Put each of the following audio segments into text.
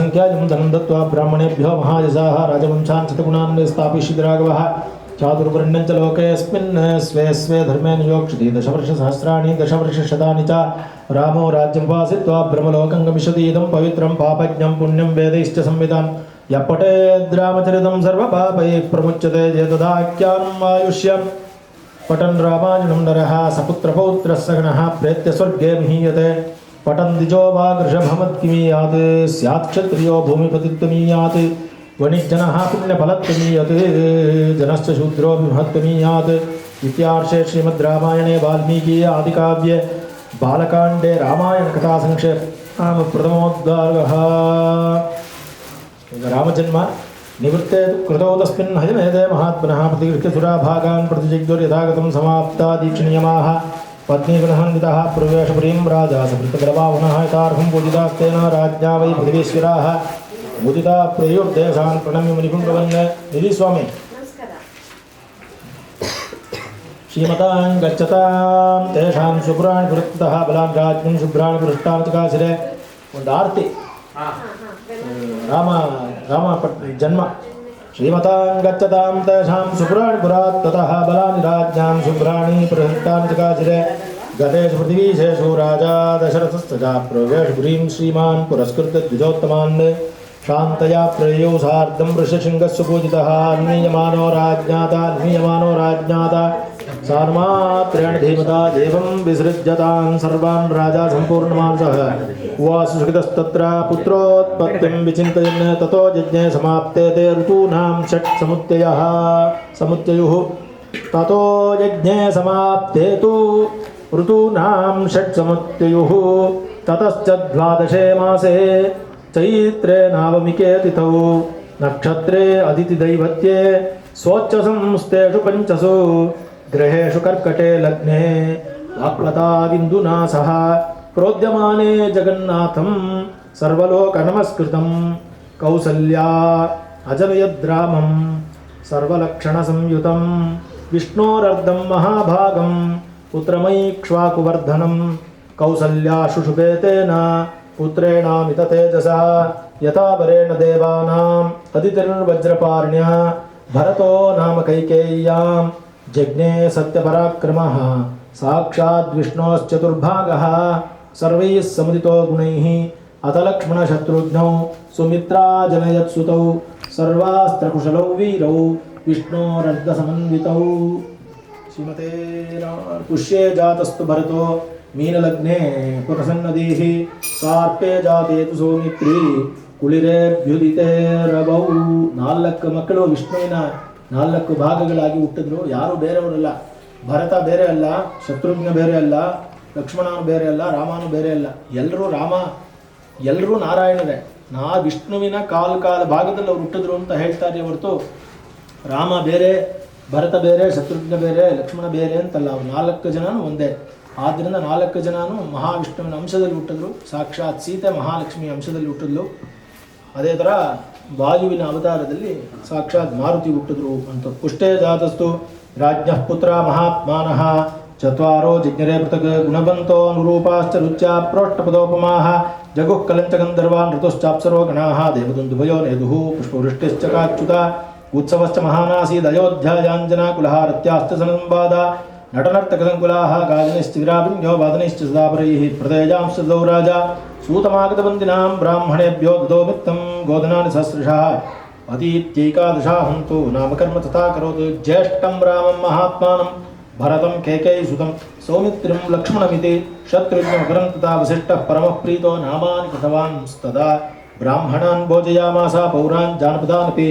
संख्याजं धनं दत्त्वा ब्राह्मणेभ्यो महायशाः राजवंशान् शतगुणान् स्थापयिष्यति राघवः चातुर्वर्ण्यं च लोकेऽस्मिन् स्वे स्वे धर्मे नियोक्ष्यति दशवर्षसहस्राणि दशवर्षशतानि च रामो राज्यमुपासित्वा ब्रह्मलोकं गमिष्यति इदं पवित्रं पापज्ञं पुण्यं वेदैश्च संविदां यः पठेद्रामचरितं सर्वपापैः प्रमुच्यते चेतदाख्यानम् आयुष्यम् पठन् रामायणं नरः सपुत्रपौत्रः सगणः प्रेत्य स्वर्गे विहीयते पठन् द्विजो वा गृषभमत्किमीयात् स्यात् क्षत्रियो भूमिपतित्वमीयात् वणिज्जनः पुण्यफलत्वमीयत् जनश्च शूद्रो विमहत्वमीयात् इत्यार्षे श्रीमद्रामायणे वाल्मीकि आदिकाव्ये बालकाण्डे रामायणकथासंक्षेपः प्रथमोद्गारः रामजन्म निवृत्ते कृतौ तस्मिन् हयमेधे महात्मनः प्रतिगृह्य सुराभागान् प्रतिजिग्धुर्यथागतं समाप्ता दीक्षणीयमाः पत्नीगुणहन्वितः प्रवेशपुरीं राजा सपृतबलवाहुनः यथार्हं पूजितास्तेन राज्ञा वै पृथिवीश्वराः मुदिता प्रेयोर्देशान् प्रणम्य मुनिपुङ्गवन् निधि स्वामी श्रीमतां गच्छतां तेषां शुभ्राणि पुरस्तः बलान् राज्ञं शुभ्राणि पुरष्टां चकाशिरे ಒಂದು ಆರತಿ राम जन्म श्रीमतां गच्छतां तेषां शुभ्राणि पुरात् ततः बलानि राज्ञां शुभ्राणि प्रहृष्टानि चकाशिरे गतेषु पृथिवीशेषु राजा दशरथस्तथा प्रवेशपुरीं श्रीमान् पुरस्कृत्य द्विजोत्तमान् शान्तया प्रेयौ सार्धं वृषशृङ्गस्य पूजितः अन्मीयमानो राज्ञाता सार्मात्रेण धीमता देवं विसृज्यतान् सर्वान् राजा सम्पूर्णमानसः उवास सुखितस्तत्र पुत्रोत्पत्तिं विचिन्तयन् ततो यज्ञे समाप्ते ते ऋतूनां षट् समुच्चयुः ततो यज्ञे समाप्ते तु ऋतूनां षट् समुच्चयुः ततश्च द्वादशे मासे चैत्रे नावमिके तिथौ नक्षत्रे अदितिदैवत्ये स्वोच्चसंस्तेषु पञ्चसु ग्रहेषु कर्कटे लग्ने वाक्लताविन्दुना सह प्रोद्यमाने जगन्नाथं सर्वलोकनमस्कृतं कौसल्या अजनयद्रामं सर्वलक्षणसंयुतं विष्णोरर्धं महाभागं पुत्रमैक्ष्वाकुवर्धनं कौसल्या शुशुभे तेन पुत्रेणामित तेजसा यथा वरेण देवानाम् अदितिर्वज्रपार्ण्या भरतो नाम कैकेय्यां जज्ञे सत्यपराक्रमः साक्षात् विष्णोश्चतुर्भागः सर्वैः समुदितो गुणैः अथ लक्ष्मणशत्रुघ्नौ सुमित्राजनयत्सुतौ सर्वास्त्रकुशलौ वीरौ विष्णोरर्धसमन्वितौ श्रीमते पुष्ये जातस्तु भरतो मीनलग्ने पुरसन्नदीः सार्पे जाते तु सौमित्री ಕುಳಿರೇಭ್ಯುದಿತೆ ರವೌ. 4 ಮಕ್ಕಳು ವಿಷ್ಣುವಿನ 4 ಭಾಗಗಳಾಗಿ ಹುಟ್ಟಿದ್ರು. ಯಾರು ಬೇರೆಯವರಲ್ಲ. ಭರತ ಬೇರೆ ಅಲ್ಲ, ಶತ್ರುಘ್ನ ಬೇರೆ ಅಲ್ಲ, ಲಕ್ಷ್ಮಣನು ಬೇರೆ ಅಲ್ಲ, ರಾಮನು ಬೇರೆ ಅಲ್ಲ. ಎಲ್ಲರೂ ನಾರಾಯಣರೇ. ವಿಷ್ಣುವಿನ ಕಾಲ ಭಾಗದಲ್ಲಿ ಅವ್ರು ಹುಟ್ಟಿದ್ರು ಅಂತ ಹೇಳ್ತಾರೆ ಹೊರತು ರಾಮ ಬೇರೆ, ಭರತ ಬೇರೆ, ಶತ್ರುಘ್ನ ಬೇರೆ, ಲಕ್ಷ್ಮಣ ಬೇರೆ ಅಂತಲ್ಲ. ಅವ್ರು 4 ಜನನೂ ಒಂದೇ. ಆದ್ದರಿಂದ 4 ಜನನೂ ಮಹಾವಿಷ್ಣುವಿನ ಅಂಶದಲ್ಲಿ ಹುಟ್ಟಿದ್ರು. ಸಾಕ್ಷಾತ್ ಸೀತೆ ಮಹಾಲಕ್ಷ್ಮಿ ಅಂಶದಲ್ಲಿ ಹುಟ್ಟಿದ್ಲು. ಅದೇ ಥರ ವಾಯುವಿನ ಅವತಾರದಲ್ಲಿ ಸಾಕ್ಷಾತ್ ಮಾರುತಿ ಹುಟ್ಟಿದ್ರು ಅಂತ. ಪುಷ್ಟೇ ಜಾತಸ್ತು ರಾಜ್ಞಃ ಪುತ್ರ ಮಹಾತ್ಮಾನಃ ಚತ್ವಾರೋ ಜಿಜ್ಞರೇ ಪೃಥಕ್ ಗುಣವಂತೋ ಅನುರೂಪಾಶ್ಚ ರುಚ್ಯಾ ಪ್ರೋಷ್ಟಪದೋಪಮಾಃ ಜಗುಃ ಕಲಂಚ ಗಂಧರ್ವಾನ್ ಋತುಶ್ಚಾಪ್ಸರೋ ಗಣಾಃ ದೇವದುಂದುಭಯೋ ನೇದುಃ ಪುಷ್ಪವೃಷ್ಟಿಶ್ಚ ಕಾಚ್ಯುತ ಉತ್ಸವಶ್ಚ ಮಹಾನಾಸೀದ್ ಅಯೋಧ್ಯಾಯಾಂಜನಾಕುಲಃ ರತ್ಯಾಶ್ಚ ಸಂವಾದ ನಟನರ್ತಕಸಂಕುಲಾಃ ಗಾಯನಶ್ಚಿರಾಭಿನ್ಯೋ ವಾದನೈಶ್ಚ ಸದಾಪರೈಃ ಪ್ರದೇಜಾಂಶ್ಚ ದೌ ರಾಜ सूतमागतवन्दिनां ब्राह्मणेभ्यो ददो मित्तं गोधनानि सहस्रशः अतीत्यैकादशाहन्तु नामकर्म तथा करोतु ज्येष्ठं रामं महात्मानं भरतं कैकेयीसुतं सौमित्रिं लक्ष्मणमिति शत्रुघ्नमकरं तथा वसिष्ठः परमः प्रीतो नामानि कृतवांस्तदा ब्राह्मणान् भोजयामास पौरान् जानपदानपि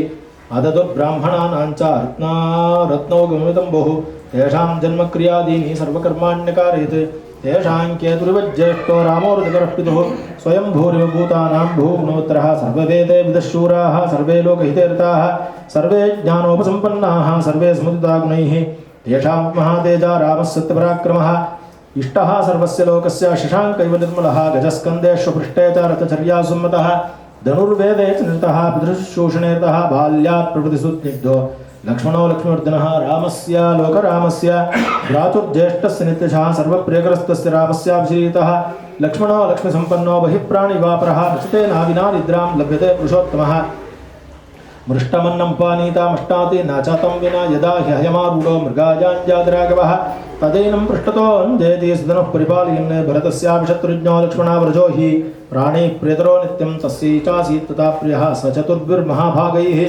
अददुर्ब्राह्मणानां च रत्नौ गमितं बहु तेषां जन्मक्रियादीनि सर्वकर्माण्यकारयत् तेषाङ्केतुरिवज्येष्ठो रामोरुदकरः पितुः स्वयं भूरिव भूतानां भूगुणोत्तरः सर्ववेदे विदशूराः सर्वे लोकहिते रताः सर्वे ज्ञानोपसम्पन्नाः सर्वे समुदिता गुणैः तेषां महातेजा रामः सत्यपराक्रमः इष्टः सर्वस्य लोकस्य शशाङ्कैव निर्मलः गजस्कन्देष्वपृष्ठे च रथचर्यासुम्मतः धनुर्वेदे च निरतः पितृशोषणे रतः बाल्यात् प्रभृतिसुस्निग्धो लक्ष्मणो लक्ष्मीवर्धनः रामस्य लोकरामस्य भ्रातुर्ज्येष्ठस्य नित्यशः सर्वप्रियकरस्तस्य रामस्याभिषेकः लक्ष्मणो लक्ष्मीसम्पन्नो बहिःप्राणिवापरः रचिते नाविना निद्रां लभ्यते पुरुषोत्तमः मृष्टमन्नमुपानीतामष्टाति न च तं विना यदा ह्ययमारूढो मृगाजाञ्जातिराघवः तदैनं पृष्ठतो जयति सदनुः परिपालयन् भरतस्यापि लक्ष्मणाव्रजो हि प्राणे प्रियतरो नित्यं तस्यै चासीत् तथा प्रियः स चतुर्भिर्महाभागैः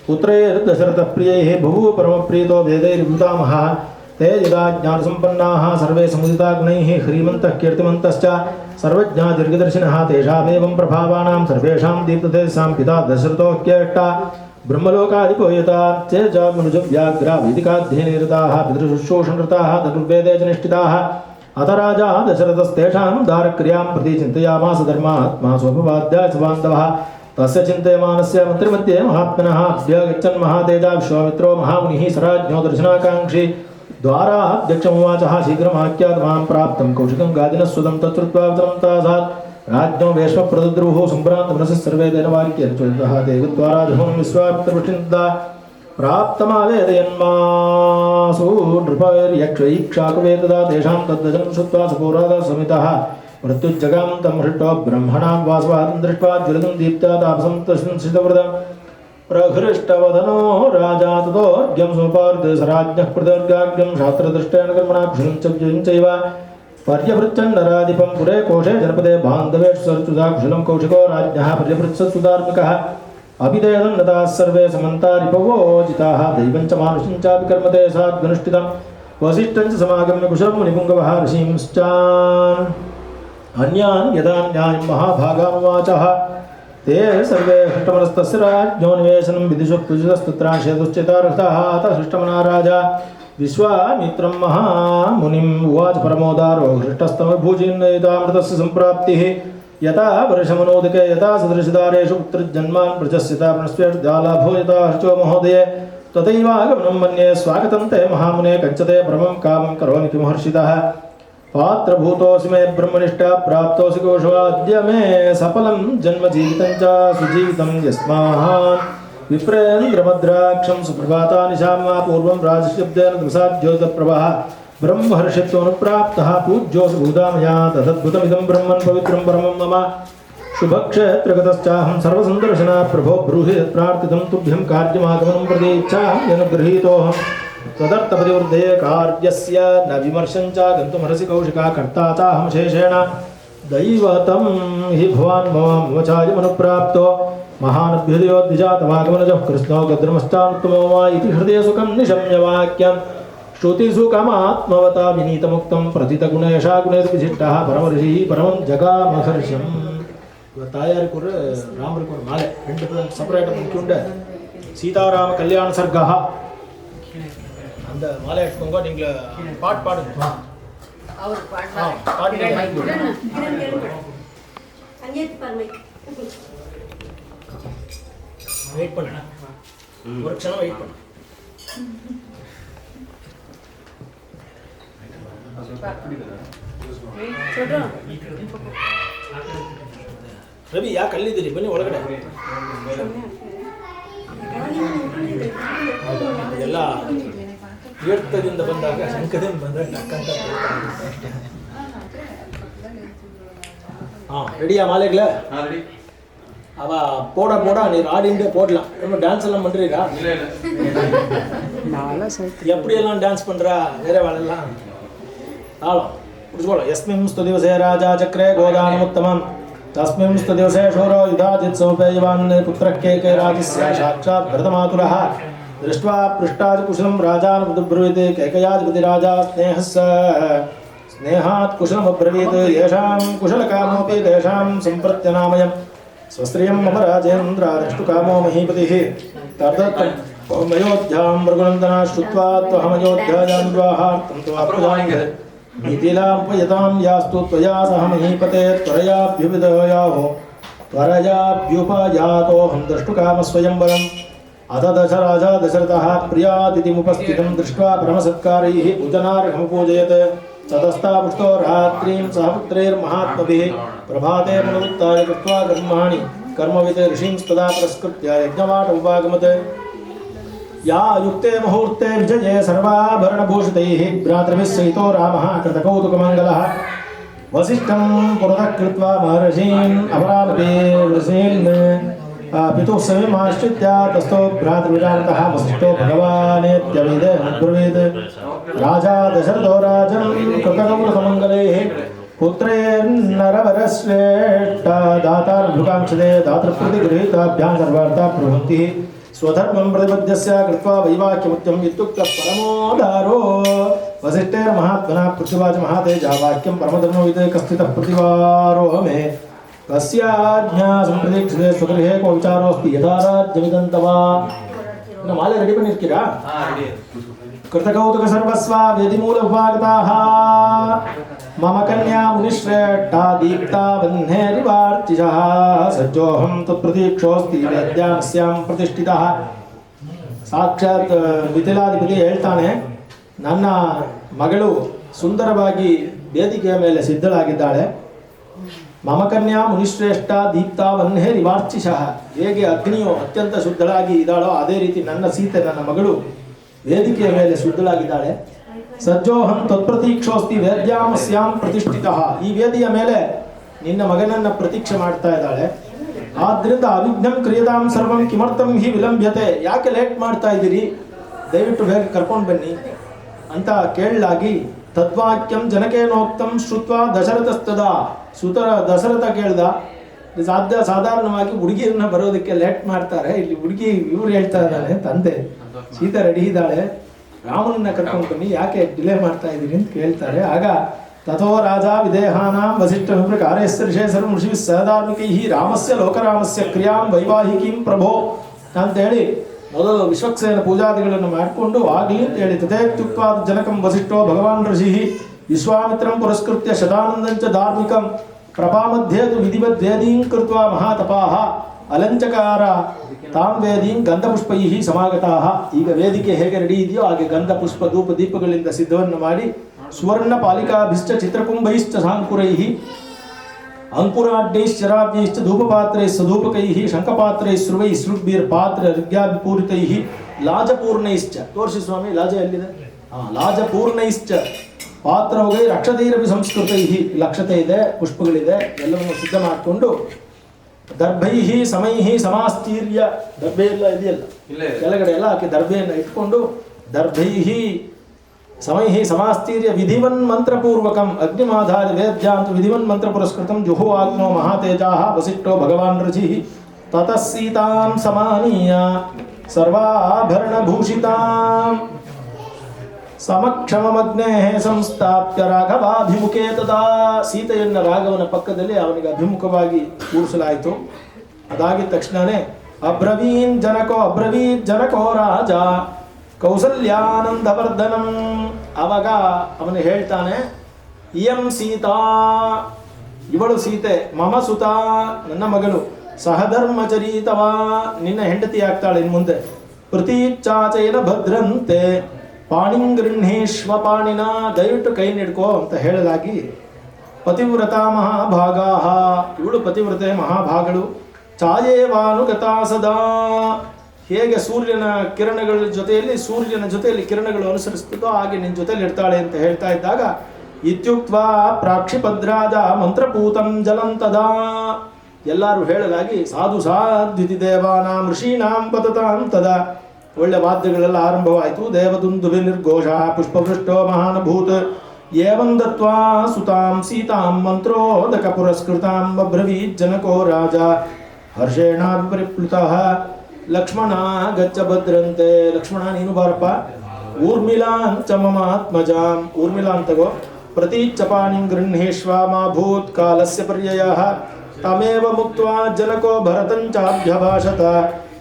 पुत्रैर्दशरथप्रियैः बहु परमप्रीतो वेदैर्भूतामहः ते यदा ज्ञानसम्पन्नाः सर्वे समुदिता गुणैः ह्रीमन्तः कीर्तिमन्तश्च सर्वज्ञा दीर्घदर्शिनः तेषामेवं प्रभावानां सर्वेषां दीप्ततेजसां पिता दशरथो ह्येष्टा ब्रह्मलोकाधिपो यता ते च मनुजव्याघ्रा वैदिकाध्ययननिरताः पितृशुश्रूषणरताः धनुर्वेदे च निष्ठिताः अथ राजा दशरथस्तेषां दारक्रियां प्रति चिन्तयामास धर्मात्मा स्वोपवाद्याय च बान्धवः तस्य चिन्तयमानस्य मन्त्रिमध्ये महात्मनः अभ्यगच्छन् महातेजा विश्वामित्रो महामुनिः सराज्ञो दर्शनाकाङ्क्षी द्वाराध्यक्षमुवाचः शीघ्रमाख्यात मां प्राप्तं कौशिकं गादिनस्वदं तच्छ्रुत्वा तासात् राज्ञो वेश्मप्रदद्रुः सम्भ्रान्तमनसः सर्वे दैनवाक्येन चोदितः ते गत्वा राजभवनं विश्वामित्रवृष्टिं प्राप्तमावेदयन्मासु नृपैर्यक्षैक्षाकुवे तदा तेषां तद्वचनं श्रुत्वा सपुरातः समितः मृत्युज्जगां तं हृष्टो ब्रह्मणां वासवादं दृष्ट्वा ज्वलितं दीप्त्या तापसं तस्मिंश्रितव्रतम् प्रहृष्टवदनो राजा ततोऽर्घ्यं सोपार्थे सराज्ञः प्रदर्गाग्यं शास्त्रदृष्टेन कर्मणा कुशलं च व्ययं चैव पर्यभृच्छन्नराधिपं पुरे कोशे जनपदे बान्धवेषु सरचुधा कुशलं कौशिको राज्ञः पर्यभृच्छत्सु धार्मिकः अभिदेदं नताः सर्वे समन्ता रिपवोजिताः दैवं च मानुषं चापि कर्मते साद्गनुष्ठितं वसिष्ठं च समागम्य कुशलं मुनिपुङ्गवः ऋषींश्चान् अन्यान् यदा न्यायं महाभागानुवाचः ते सर्वे हृष्टमनस्तस्य राज्ञो निवेशनं विदिशुः पूजितस्तत्राशेतुश्चितार्हतः अतः हृष्टमना राजा विश्वामित्रं महामुनिम् उवाच परमोदारो हृष्टस्तमभुजिन्नयितामृतस्य सम्प्राप्तिः यथा वर्षमनोदके यथा सदृशदारेषु पुत्रजन्मान् प्रजस्यता प्रणस्वेर्दालाभो यथा हर्षो महोदये तथैवागमनं मन्ये स्वागतं ते महामुने कञ्चते परमं कामं करोमि किं हर्षितः पात्रभूतोऽसि मे ब्रह्मनिष्ठा प्राप्तोऽसि कोशवाद्य मे सफलं जन्म जीवितं च सुजीवितं यस्मात् विप्रेन्द्रभद्राक्षं सुप्रभातानिशां वा पूर्वं राजशब्देन दृशाद्योतप्रभः ब्रह्महर्षित्वनुप्राप्तः पूज्योऽसि भूता मया तदद्भुतमिदं ब्रह्मन् पवित्रं परमं मम शुभक्षेत्रगतश्चाहं सर्वसन्दर्शना प्रभो ब्रूहि यत्प्रार्थितं तुभ्यं कार्यमागमनं प्रति इच्छामि यनुगृहीतोऽहम् तदर्थपरिवृद्धये कार्यस्य न विमर्शं च गन्तुमर्हसि कौशिका कर्ता चाहं शेषेण दैवतं हि भवान् मम चायमनुप्राप्तो महानभ्युदयोद्विजातमागमनजः कृष्णो गद्रमश्चानुत्तमो वा इति हृदयसुखं निशम्य वाक्यं श्रुतिसुखमात्मवता विनीतमुक्तं प्रतितगुणेशा गुणैर्विशिष्टः परमर्षिः परमं जगामहर्षम् तायारिकु रामरिकु माले ரெண்டு பேரும் செப்பரேட்டா முக்கியுண்டு சீதாராம கல்யாண சர்க்கா அந்த மாலை எடுத்துக்கோங்க நீங்க பாட்டு பாடுங்க அவர் பாடுங்க வெயிட் பண்ணுங்க ஒரு க்ஷணம் வெயிட் பண்ணுங்க ರವಿ ಯಾಕೆ ಅಲ್ಲಿದ್ದೀರಿ ಬನ್ನಿ ಒಳಗಡೆ ಎಲ್ಲ ತೀರ್ಥದಿಂದ ಬಂದಾಗ ಶಂಕದಿಂದ ಬಂದರೆ ನಕ್ಕಂತ ரெடியா மாலைகள ரெடி அவ போட போட நீ ஆடிண்டே போடலாம் நம்ம டான்ஸ் எல்லாம் பண்றீங்களா இல்ல இல்ல நாளா சரி எப்படி எல்லாம் டான்ஸ் பண்றா வேற வாளெல்லாம் தாளம் புடிச்சோல யஸ்மின்ஸ்து திவசே ராஜா சக்ரே கோதானமுத்தமம் तस्मिंस्तु दिवसे शूरो युधाजित्सोपेयवान् पुत्रः केके राजस्य साक्षात् भरतमातुलः दृष्ट्वा पृष्ठादिकुशलं राजानुब्रवीत् कैकयाधिपतिराजा स्नेहात् कुशलमब्रवीत् येषां कुशलकामोऽपि तेषां सम्प्रत्यनामयं स्वस्त्रियं मम राजेन्द्र द्रष्टुकामो महीपतिः तदर्थमयोध्यां मृगुनन्दना श्रुत्वा त्वहमयोध्यायां विवाहार्थं त्वाप्रजाङ्गते मिथिलाम्पयतां यास्तु त्वया सह महीपते त्वरयाभ्युपयातोऽहं द्रष्टुकामस्वयंवरम् अथ दशराजा दशरथः प्रियातिथिमुपस्थितं दृष्ट्वा परमसत्कारैः पूजनार्हमुपूजयत् ततस्तापुष्टो रात्रिं सह पुत्रैर्महात्मभिः प्रभाते पुनरुत्थाय कृत्वा कर्माणि कर्मवित् ऋषींस्तदा पुरस्कृत्य यज्ञवाटमुपागमत् या युक्ते मुहूर्ते विजये सर्वाभरणभूषितैः भ्रातृभिः सहितो रामः कृतकौतुकमङ्गलः वसिष्ठं पुरतः कृत्वा महर्षीन् अपरामपि ऋषीन् पितुः समीमाश्रित्य तस्थो भ्रातृविजानतः वसिष्ठो भगवानेत्यब्रवीत् राजा दशरथो राजन् कृतकौतुकमङ्गलैः पुत्रेर्नरवरश्रेष्ठ दातार्भुकाङ्क्षते दातृप्रतिगृहीताभ्यां सर्वार्था प्रवृत्तिः स्वधर्मं प्रतिपद्यस्य कृत्वा वैवाक्यमुच्यम् इत्युक्तः परमोदारो वसिष्ठैर्महात्मना पृथ्वीवाच महातेजा वाक्यं परमधर्मविदे कस्थितः प्रतिवारो मे कस्याज्ञा सम्प्रतीक्षते स्वगृहे को विचारोऽस्ति यथा राज्यमिदं तव ಇನ್ನು ಮಾಲೆ ರೆಡಿ பண்ணிರ್ತೀರಾ कृतकौतुक सर्वस्वा वेदिमूल उपागताः मम कन्या मुनिश्रेष्ठा दीप्ता वह्नेरिवार्चिषः सज्जोऽहं तत्प्रतीक्षोऽस्ति वेद्यास्यां प्रतिष्ठितः ಸಾಕ್ಷಾತ್ ಮಿಥಿಲಾಧಿಪತಿ ಹೇಳ್ತಾನೆ ನನ್ನ ಮಗಳು ಸುಂದರವಾಗಿ ವೇದಿಕೆಯ ಮೇಲೆ ಸಿದ್ಧಳಾಗಿದ್ದಾಳೆ ಮಮ ಕನ್ಯಾ ಮುನಿಶ್ರೇಷ್ಠ ದೀಪ್ತಾ ವನ್ಹೇ ರಿವಾರ್ಚಿಷಃ ಹೇಗೆ ಅಗ್ನಿಯು ಅತ್ಯಂತ ಶುದ್ಧಳಾಗಿ ಇದ್ದಾಳೋ ಅದೇ ರೀತಿ ನನ್ನ ಸೀತೆ ನನ್ನ ಮಗಳು ವೇದಿಕೆಯ ಮೇಲೆ ಶುದ್ಧಳಾಗಿದ್ದಾಳೆ ಸಜ್ಜೋಹಂ ತತ್ಪ್ರತೀಕ್ಷೋಸ್ತಿ ವೇದ್ಯಾಮಸ್ಯಾಂ ಪ್ರತಿಷ್ಠಿತಃ ಈ ವೇದಿಯ ಮೇಲೆ ನಿನ್ನ ಮಗನನ್ನ ಪ್ರತೀಕ್ಷೆ ಮಾಡ್ತಾ ಇದ್ದಾಳೆ ಆದ್ದರಿಂದ ಅವಿಘ್ನಂ ಕ್ರಿಯತಾಂ ಸರ್ವಂ ಕಿಮರ್ಥಂ ಹಿ ವಿಲಂಬ್ಯತೆ ಯಾಕೆ ಲೇಟ್ ಮಾಡ್ತಾ ಇದ್ದೀರಿ ದಯವಿಟ್ಟು ಬೇಗ ಕರ್ಕೊಂಡು ಬನ್ನಿ ಅಂತ ಕೇಳಲಾಗಿ ತದ್ವಾಕ್ಯಂ ಜನಕೇನೋಕ್ತಂ ಶ್ರುತ್ವಾ ದಶರಥಸ್ತದ ದಶರಥ ಕೇಳ್ದ ಸಾಧಾರಣವಾಗಿ ಹುಡುಗಿಯರನ್ನ ಬರೋದಕ್ಕೆ ಲೇಟ್ ಮಾಡ್ತಾರೆ ಇಲ್ಲಿ ಹುಡುಗಿ ಇವ್ರು ಹೇಳ್ತಾ ಇದ್ದಾನೆ ತಂದೆ ಸೀತಾ ರೆಡಿ ಇದ್ದಾಳೆ ರಾಮನನ್ನ ಕರ್ಕೊಂಡು ಬನ್ನಿ ಯಾಕೆ ಡಿಲೇ ಮಾಡ್ತಾ ಇದ್ದೀರಿ ಅಂತ ಕೇಳ್ತಾರೆ ಆಗ ತಥೋ ರಾಜ ವಿದೇಹಾನಾಂ ವಸಿಷ್ಠ ಕಾರ್ಯಸ್ಯ ಸರ್ವ ಋಷಿ ಸಹಧಾರ್ಮಿಕೈ ರಾಮಸ್ಯ ಲೋಕರಾಮಸ್ಯ ಕ್ರಿಯಾಂ ವೈವಾಹಿಕೀಂ ಪ್ರಭೋ ಅಂತೇಳಿ ಮೊದಲು ವಿಶ್ವಕ್ಸೇನ ಪೂಜಾದಿಗಳನ್ನು ಮಾಡಿಕೊಂಡು ಆಗಲಿ ಅಂತ ಹೇಳಿ ತಥೇತ್ಯುಕ್ತ ಜನಕಂ ವಸಿಷ್ಠೋ ಭಗವಾನ್ ಋಷಿ ವಿಶ್ವಾಮಿತ್ರಂ ಪುರಸ್ಕೃತ್ಯ ಶತಾನಂದಂಚ ಧಾರ್ಮಿಕಂ ಪ್ರಭಾಮಧ್ಯೇತು ವಿಧಿವದ್ವೇದೀಂ ಕೃತ್ವಾ ಮಹಾತಪಾಃ ಅಲಂಚಕಾರ ತಾಂ ವೇದೀಂ ಗಂಧಪುಷ್ಪೈಃ ಸಮಾಗತಾಃ ಈಗ ವೇದಿಕೆ ಹೇಗೆ ರೆಡಿ ಇದೆಯೋ ಹಾಗೆ ಗಂಧ ಪುಷ್ಪ ಧೂಪ ದೀಪಗಳಿಂದ ಸಿದ್ಧವನ್ನು ಮಾಡಿ ಸುವರ್ಣ ಪಾಲಿಕಾಭಿಶ್ಚ ಚಿತ್ರಕುಂಭೈಶ್ಚ ಸಾಂಕುರೈಃ ಅಂಕುರಾಢ್ಯೈಶ್ಚ ಶರಾಬ್ಯೈಶ್ಚ ಧೂಪಪಾತ್ರೈಶ್ಚ ಧೂಪಕೈಃ ಶಂಖಪಾತ್ರೈಃ ಸ್ರುವೈಃ ಸ್ರುಗ್ಭೀರ್ ಪಾತ್ರ ಋಗ್ಯಾಭಿಪೂರಿತೈಃ ಲಾಜಪೂರ್ಣೈಶ್ಚ ತೋರಿಸಿ ಸ್ವಾಮಿ ಲಾಜ ಎಲ್ಲಿದೆ ಲಾಜಪೂರ್ಣೈಶ್ಚ ಪಾತ್ರವಗೈ ರಕ್ಷತೈರಪಿ ಸಂಸ್ಕೃತೈಃ ಲಕ್ಷತೆ ಇದೆ ಪುಷ್ಪಗಳಿದೆ ಎಲ್ಲವನ್ನು ಸಿದ್ಧ ಮಾಡಿಕೊಂಡು ದರ್ಭೈಃ ಸಮೈಃ ಸಮಾಸ್ತೀರ್ಯ ದರ್ಭೆ ಎಲ್ಲ ಇದೆಯಲ್ಲ ಕೆಳಗಡೆ ಎಲ್ಲ ಆಕೆ ದರ್ಭೆಯನ್ನು ಇಟ್ಕೊಂಡು ದರ್ಭೈಃ ಸಮೈಃ ಸಮಾಸ್ತೀರ್ಯ ವಿಧಿವನ್ ಮಂತ್ರಪೂರ್ವಕಂ ಅಗ್ನಿಮಾಧಾರ ವೇದ್ಯಾಂತ ವಿಧಿವನ್ ಮಂತ್ರ ಪುರಸ್ಕೃತಂ ಜುಹುವಾಗ್ನೋ ಮಹಾತೇಜಾಃ ವಸಿಷ್ಠೋ ಭಗವಾನ್ ಋಷಿಃ ತತಃ ಸೀತಾಂ ಸಮಾನೀಯ ಸರ್ವಾಭರಣಭೂಷಿತಾಂ ಸಮಕ್ಷಮಮಗ್ನೇ ಸಂಸ್ಥಾಪ್ಯ ರಾಘವಾಭಿಮುಖೇ ತದಾ ಸೀತೆಯನ್ನ ರಾಘವನ ಪಕ್ಕದಲ್ಲಿ ಅವನಿಗೆ ಅಭಿಮುಖವಾಗಿ ಕೂರಿಸಲಾಯಿತು ಅದಾಗಿದ ತಕ್ಷಣನೇ ಅಬ್ರವೀತ್ ಜನಕೋ ರಾಜ ಕೌಸಲ್ಯಾನಂದವರ್ಧನಂ ಆವಾಗ ಅವನು ಹೇಳ್ತಾನೆ ಇಯಂ ಸೀತಾ ಇವಳು ಸೀತೆ ಮಮ ಸುತ ನನ್ನ ಮಗಳು ಸಹಧರ್ಮಚರೀತವಾ ನಿನ್ನ ಹೆಂಡತಿ ಆಗ್ತಾಳೆ ಇನ್ನು ಮುಂದೆ ಪ್ರತೀಚ್ಛಾಚೇನ ಭದ್ರಂತೆ ಪಾಣಿಂಗೃಹೇಶ್ವ ಪಾಣಿನ ದಯವಿಟ್ಟು ಕೈ ಹಿಡ್ಕೋ ಅಂತ ಹೇಳಲಾಗಿ ಪತಿವ್ರತ ಮಹಾಭಾಗಾ ಇವಳು ಪತಿವ್ರತೆ ಮಹಾಭಾಗಳು ಛಾಯೇವಾನುಗತಾ ಸದಾ ಹೇಗೆ ಸೂರ್ಯನ ಕಿರಣಗಳ ಜೊತೆಯಲ್ಲಿ ಕಿರಣಗಳು ಅನುಸರಿಸ್ತದೋ ಹಾಗೆ ನಿನ್ನ ಜೊತೆಯಲ್ಲಿ ಇರ್ತಾಳೆ ಅಂತ ಹೇಳ್ತಾ ಇದ್ದಾಗ ಇತ್ಯುಕ್ತ್ವಾ ಪ್ರಾಕ್ಷಿಪದ್ರಾಜ ಮಂತ್ರಪೂತಂ ಜಲಂತದಾ ಎಲ್ಲರೂ ಹೇಳಲಾಗಿ ಸಾಧು ಸಾಧ್ವಿತಿ ದೇವಾನಾಂ ಋಷೀಣಾಂ ಪತತಾಂ ತದಾ ಒಳ್ಳೆ ವಾದ್ಯಗಳೆಲ್ಲ ಆರಂಭವಾಯಿತು ದೇವದುಂದುಭಿ ನಿರ್ಘೋಷ ಪುಷ್ಪವೃಷ್ಟೋ ಮಹಾನಭೂತ್ ಏವಂ ದತ್ವಾ ಸುತಾಂ ಸೀತಾಂ ಮಂತ್ರೋದಕ ಪುರಸ್ಕೃತಾಂ ಅಬ್ರವೀತ್ ಜನಕೋ ರಾಜ ಹರ್ಷೇಣಾಭಿಪರಿಪ್ಲುತಃ ಲಕ್ಷ್ಮಣ ಗಚ್ಚ ಭದ್ರಂತೆ ಲಕ್ಷ್ಮಣ ನೀನು ಬಾರಪ್ಪ ಊರ್ಮಿಲಾಂಚ ಮಮಾತ್ಮಜಾಂ ಊರ್ಮಿಲಾ ಅಂತಗೋ ಪ್ರತೀಚ್ಛ ಪಾಣಿಂ ಗೃಹೇಶ್ವ ಮಾ ಭೂತ್ ಕಾಲಸ್ಯ ಪರ್ಯಯಃ ತಮೇವ ಮುಕ್ತ್ವಾ ಜನಕೋ ಭರತಂಚಾಭ್ಯಭಾಷತ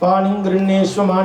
ಪಾಣಿಂ ಗೃಹೇಶ್ವ